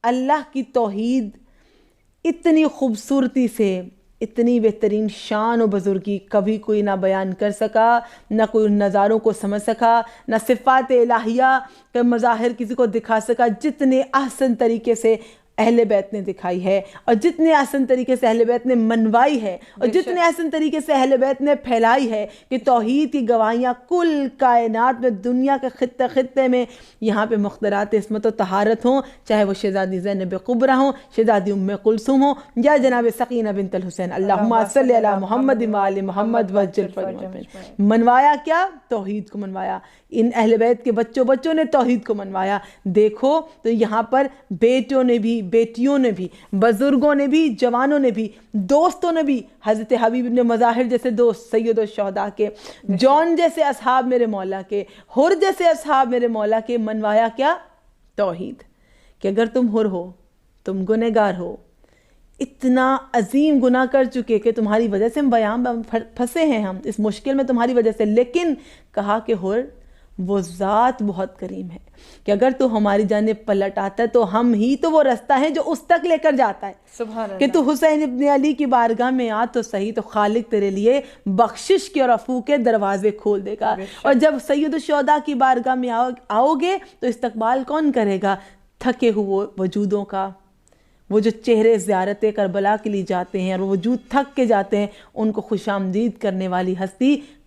اللہ کی توحید اتنی خوبصورتی سے، اتنی بہترین شان و بزرگی کبھی کوئی نہ بیان کر سکا، نہ کوئی ان نظاروں کو سمجھ سکا، نہ صفات الہیہ کے مظاہر کسی کو دکھا سکا، جتنے احسن طریقے سے اہل بیت نے دکھائی ہے، اور جتنے احسن طریقے سے اہل بیت نے منوائی ہے، اور جتنے احسن طریقے سے اہل بیت نے پھیلائی ہے، کہ توحید کی گواہیاں کل کائنات میں، دنیا کے خطے خطے میں یہاں پہ مخترات عصمت و طہارت ہوں، چاہے وہ شہزادی زینب کبریٰ ہوں، شہزادی ام کلثوم ہوں، یا جناب سکینہ بنت الحسین، اللہم صلی علی محمد و آل محمد وعجل فرجہم۔ منوایا کیا؟ توحید کو منوایا، ان اہل بیت کے بچوں نے توحید کو منوایا۔ دیکھو تو یہاں پر بیٹوں نے بھی، بیٹیوں نے بھی، بزرگوں نے بھی، جوانوں نے بھی، دوستوں نے بھی، حضرت حبیب ابن مظاہر جیسے دوست سید الشہداء کے، جون جیسے اصحاب میرے مولا کے، حر جیسے اصحاب میرے مولا کے، منوایا کیا؟ توحید، کہ اگر تم حر ہو، تم گنہگار ہو، اتنا عظیم گناہ کر چکے کہ تمہاری وجہ سے ہم بیان پھنسے ہیں، ہم اس مشکل میں تمہاری وجہ سے، لیکن کہا کہ حر وہ ذات بہت کریم ہے، کہ اگر تو ہماری جانب پلٹ آتا ہے تو ہم ہی تو وہ رستہ ہے جو اس تک لے کر جاتا ہے، سبحان اللہ، کہ تو حسین ابن علی کی بارگاہ میں آ تو صحیح، تو خالق تیرے لیے بخشش کے اور عفو کے دروازے کھول دے گا، اور جب سید الشہداء کی بارگاہ میں آؤ گے تو استقبال کون کرے گا؟ تھکے ہوئے وجودوں کا، وہ جو چہرے زیارت کربلا کے لیے جاتے ہیں اور وجود تھک کے جاتے ہیں، ان کو خوش آمدید کرنے والی ہستی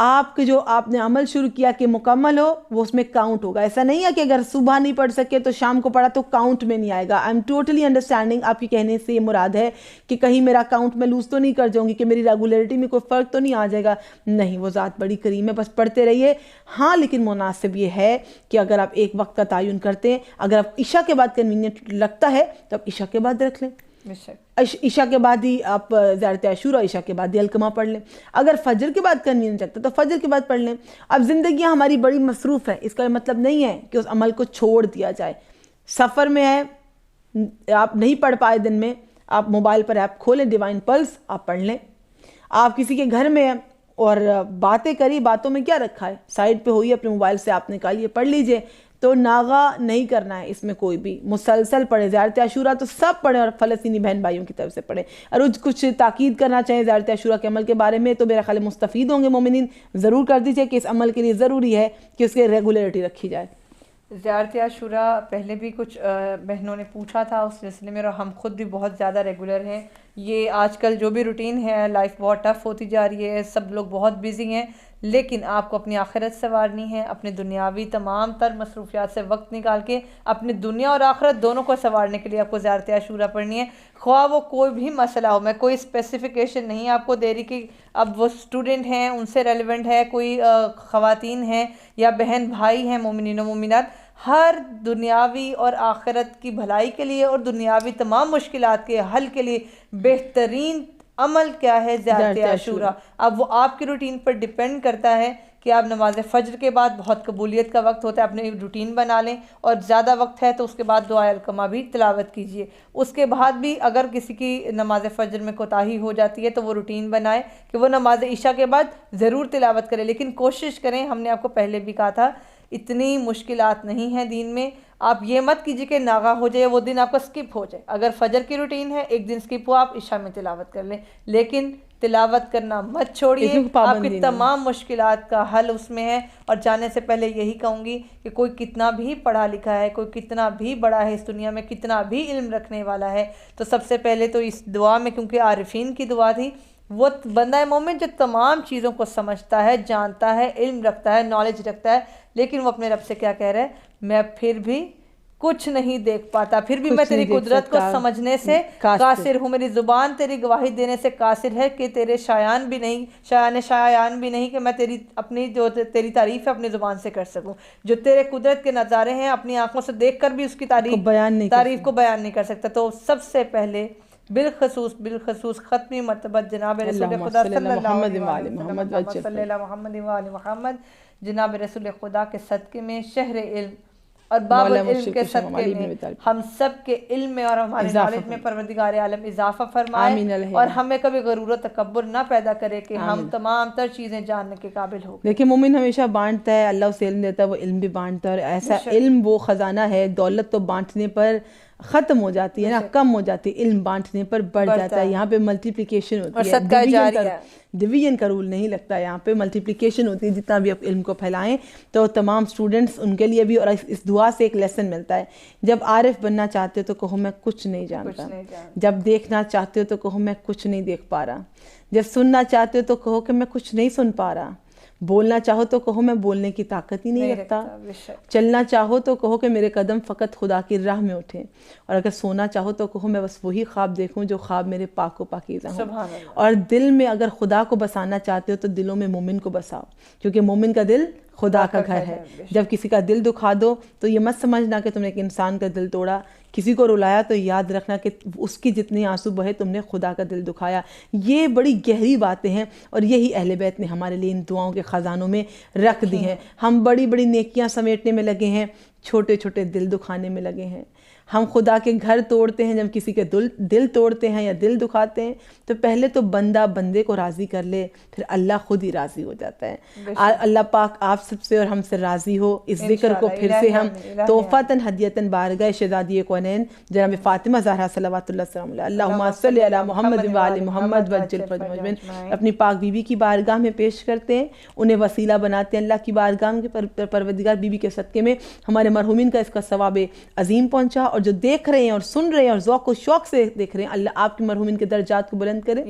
آپ کے جو آپ نے عمل شروع کیا کہ مکمل ہو وہ اس میں کاؤنٹ ہوگا. ایسا نہیں ہے کہ اگر صبح نہیں پڑھ سکے تو شام کو پڑھا تو کاؤنٹ میں نہیں آئے گا. آئی ایم ٹوٹلی انڈرسٹینڈنگ, آپ کے کہنے سے یہ مراد ہے کہ کہیں میرا کاؤنٹ میں لوز تو نہیں کر جاؤں گی, کہ میری ریگولیرٹی میں کوئی فرق تو نہیں آ جائے گا. نہیں, وہ ذات بڑی کریم ہے, بس پڑھتے رہیے. ہاں لیکن مناسب یہ ہے کہ اگر آپ ایک وقت کا تعین کرتے ہیں, اگر آپ عشاء کے بعد کنوینئنٹ لگتا ہے تو آپ عشاء کے بعد رکھ لیں, عشاء کے بعد ہی آپ زیارت عاشوراء, عشاء کے بعد ہی القمہ پڑھ لیں. اگر فجر کے بعد کنوینئنٹ لگتا ہے تو فجر کے بعد پڑھ لیں. اب زندگیاں ہماری بڑی مصروف ہیں, اس کا مطلب نہیں ہے کہ اس عمل کو چھوڑ دیا جائے. سفر میں ہے, آپ نہیں پڑھ پائے دن میں, آپ موبائل پر ایپ کھولیں ڈیوائن پلس, آپ پڑھ لیں. آپ کسی کے گھر میں ہیں اور باتیں کری, باتوں میں کیا رکھا ہے, سائڈ پہ ہوئی اپنے موبائل سے آپ نکالیے پڑھ لیجئے. تو ناغا نہیں کرنا ہے اس میں کوئی بھی, مسلسل پڑھے. زیارت عاشوراء تو سب پڑھیں اور فلسطینی بہن بھائیوں کی طرف سے پڑھیں. اور کچھ تاکید کرنا چاہیں زیارت عاشوراء کے عمل کے بارے میں تو میرا خیال مستفید ہوں گے مومنین, ضرور کر دیجئے کہ اس عمل کے لیے ضروری ہے کہ اس کے ریگولیرٹی رکھی جائے. زیارت عاشوراء پہلے بھی کچھ بہنوں نے پوچھا تھا اس سلسلے میں, اور ہم خود بھی بہت زیادہ ریگولر ہیں. یہ آج کل جو بھی روٹین ہے, لائف بہت ٹف ہوتی جا رہی ہے, سب لوگ بہت بیزی ہیں, لیکن آپ کو اپنی آخرت سنوارنی ہے. اپنے دنیاوی تمام تر مصروفیات سے وقت نکال کے اپنی دنیا اور آخرت دونوں کو سنوارنے کے لیے آپ کو زیارت عاشوراء پڑھنی ہے. خواہ وہ کوئی بھی مسئلہ ہو, میں کوئی اسپیسیفیکیشن نہیں آپ کو دے رہی کہ اب وہ اسٹوڈنٹ ہیں ان سے ریلیونٹ ہے, کوئی خواتین ہیں یا بہن بھائی ہیں مومنین و مومنات, ہر دنیاوی اور آخرت کی بھلائی کے لیے اور دنیاوی تمام مشکلات کے حل کے لیے بہترین عمل کیا ہے, زیارت عاشوراء. اب وہ آپ کی روٹین پر ڈیپینڈ کرتا ہے کہ آپ نماز فجر کے بعد, بہت قبولیت کا وقت ہوتا ہے, اپنی روٹین بنا لیں, اور زیادہ وقت ہے تو اس کے بعد دعائے القمہ بھی تلاوت کیجئے. اس کے بعد بھی اگر کسی کی نماز فجر میں کوتاہی ہو جاتی ہے تو وہ روٹین بنائے کہ وہ نماز عشاء کے بعد ضرور تلاوت کرے, لیکن کوشش کریں, ہم نے آپ کو پہلے بھی کہا تھا اتنی مشکلات نہیں ہیں دین میں. آپ یہ مت کیجیے کہ ناغا ہو جائے وہ دن آپ کا سکپ ہو جائے. اگر فجر کی روٹین ہے ایک دن سکپ ہو, آپ عشاء میں تلاوت کر لیں, لیکن تلاوت کرنا مت چھوڑیے. آپ کی تمام مشکلات کا حل اس میں ہے. اور جانے سے پہلے یہی کہوں گی کہ کوئی کتنا بھی پڑھا لکھا ہے, کوئی کتنا بھی بڑا ہے اس دنیا میں, کتنا بھی علم رکھنے والا ہے, تو سب سے پہلے تو اس دعا میں, کیونکہ عارفین کی دعا تھی, وہ بندہ مومن جو تمام چیزوں کو سمجھتا ہے, جانتا ہے, علم رکھتا ہے, نالج رکھتا ہے, لیکن وہ اپنے رب سے کیا کہہ رہا ہے, میں پھر بھی کچھ نہیں دیکھ پاتا, پھر بھی میں تیری قدرت کو سمجھنے سے قاصر ہوں, میری زبان تیری گواہی دینے سے قاصر ہے کہ تیرے شایان بھی نہیں, شایان بھی نہیں کہ میں تیری اپنی جو تیری تعریف ہے اپنی زبان سے کر سکوں. جو تیرے قدرت کے نظارے ہیں اپنی آنکھوں سے دیکھ کر بھی اس کی تعریف کو بیان نہیں کر سکتا. تو سب سے پہلے بالخصوص ختمی مرتبہ جناب رسول خدا صلی اللہ علیہ محمد جناب رسول خدا کے صدقے میں, شہر علم اور باب العلم کے صدقے میں ہم سب کے علم میں اور ہمارے نالج میں پروردگار عالم اضافہ فرمائے, اور ہمیں کبھی غرور و تکبر نہ پیدا کرے کہ ہم تمام تر چیزیں جاننے کے قابل ہو. دیکھیں مومن ہمیشہ بانٹتا ہے, اللہ اسے علم دیتا ہے, وہ علم بھی بانٹتا ہے, اور ایسا علم وہ خزانہ ہے, دولت تو بانٹنے پر ختم ہو جاتی ہے نا, کم ہو جاتی ہے, علم بانٹنے پر بڑھ جاتا ہے. یہاں پہ ملٹیپلیکیشن ہوتی ہے, ڈویژن کا رول نہیں لگتا, یہاں پہ ملٹیپلیکیشن ہوتی ہے. جتنا بھی آپ علم کو پھیلائیں تو تمام اسٹوڈنٹس ان کے لیے بھی, اور اس دعا سے ایک لیسن ملتا ہے. جب عارف بننا چاہتے ہو تو کہو میں کچھ نہیں جانتا, جب دیکھنا چاہتے ہو تو کہو میں کچھ نہیں دیکھ پا رہا, جب سننا چاہتے ہو تو کہو کہ میں کچھ نہیں سن پا رہا, بولنا چاہو تو کہو میں بولنے کی طاقت ہی نہیں رکھتا, چلنا چاہو تو کہو کہ میرے قدم فقط خدا کی راہ میں اٹھیں, اور اگر سونا چاہو تو کہو میں بس وہی خواب دیکھوں جو خواب میرے پاک و پاکیزہ ہوں. اور دل میں اگر خدا کو بسانا چاہتے ہو تو دلوں میں مومن کو بساؤ, کیونکہ مومن کا دل خدا کا گھر ہے. جب کسی کا دل دکھا دو تو یہ مت سمجھنا کہ تم نے ایک انسان کا دل توڑا, کسی کو رلایا تو یاد رکھنا کہ اس کی جتنی آنسو بہے تم نے خدا کا دل دکھایا. یہ بڑی گہری باتیں ہیں, اور یہی اہل بیت نے ہمارے لیے ان دعاؤں کے خزانوں میں رکھ دی ہیں. ہم بڑی بڑی نیکیاں سمیٹنے میں لگے ہیں, چھوٹے چھوٹے دل دکھانے میں لگے ہیں. ہم خدا کے گھر توڑتے ہیں, جب کسی کے دل توڑتے ہیں یا دل دکھاتے ہیں تو پہلے تو بندہ بندے کو راضی کر لے, پھر اللہ خود ہی راضی ہو جاتا ہے. اللہ پاک آپ سب سے اور ہم سے راضی ہو. اس ذکر کو پھر سے ہم تحفۃً ہدیۃً بارگاہ شہزادی کونین جناب فاطمہ زہرا صلوات اللہ السلام علیہ, اللہم صلی علی محمد و آل محمد وعجل فرج مجمعین, اپنی پاک بیوی کی بارگاہ میں پیش کرتے ہیں, انہیں وسیلہ بناتے ہیں اللہ کی بارگاہ کے. پروردگار بیوی کے صدقے میں ہمارے مرحومین کا اس کا ثواب عظیم پہنچا, اور اور جو دیکھ رہے ہیں اور سن رہے ہیں اور ذوق و شوق سے دیکھ رہے ہیں, اللہ آپ کے مرحومین کے درجات کو بلند کرے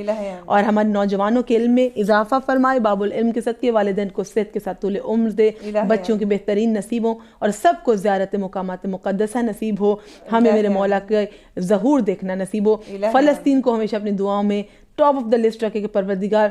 اور ہمارے نوجوانوں کے علم میں اضافہ فرمائے, باب العلم کے صدقے والدین کو صحت کے ساتھ طول عمر دے, بچوں کی بہترین نصیب ہوں اور سب کو زیارت مقامات مقدسہ نصیب ہو, ہمیں میرے مولا کے ظہور دیکھنا نصیب ہو. فلسطین کو ہمیشہ اپنی دعاؤں میں ٹاپ آف دا لسٹ رکھے کہ پروردگار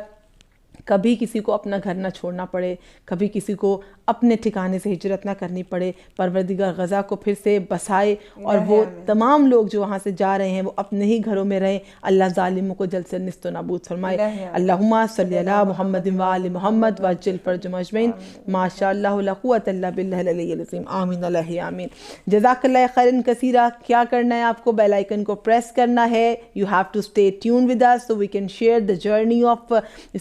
کبھی کسی کو اپنا گھر نہ چھوڑنا پڑے, کبھی کسی کو اپنے ٹھکانے سے ہجرت نہ کرنی پڑے, پروردگار غزہ کو پھر سے بسائے اور وہ تمام لوگ جو وہاں سے جا رہے ہیں وہ اپنے ہی گھروں میں رہیں, اللہ ظالموں کو جلد سے نیست و نابود فرمائے. اللہم صلی علی محمد و آل محمد وعجل فرجہم اجمعین, ما شاء اللہ لا قوۃ الا باللہ العلی العظیم, آمین اللہ آمین. جزاک اللہ خیرا کثیرا. کیا کرنا ہے آپ کو, بیل آئیکن کو پریس کرنا ہے. You have to stay tuned with us so we can share the journey of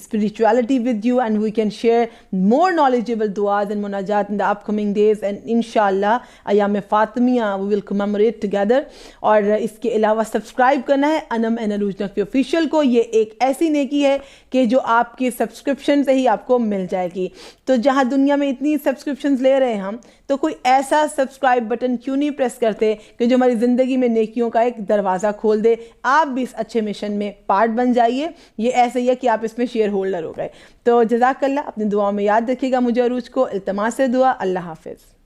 spirituality with you and we can share more knowledgeable du'as and munajat in the upcoming days, and inshallah ayam fatimiyya we will commemorate together. اور اس کے علاوہ subscribe کرنا ہے انم N عروج Naqvi official کو. یہ ایک ایسی نیکی ہے کہ جو آپ کی سبسکرپشن سے ہی آپ کو مل جائے گی. تو جہاں دنیا میں اتنی سبسکرپشنز لے رہے ہیں ہم, تو کوئی ایسا سبسکرائب بٹن کیوں نہیں پریس کرتے کہ جو ہماری زندگی میں نیکیوں کا ایک دروازہ کھول دے. آپ بھی اس اچھے مشن میں پارٹ بن جائیے. یہ ایسے ہی ہے کہ آپ اس میں شیئر ہولڈر ہو گئے. تو جزاک اللہ, اپنی دعاؤں میں یاد رکھیے گا مجھے عروج کو. التماس دعا. اللہ حافظ.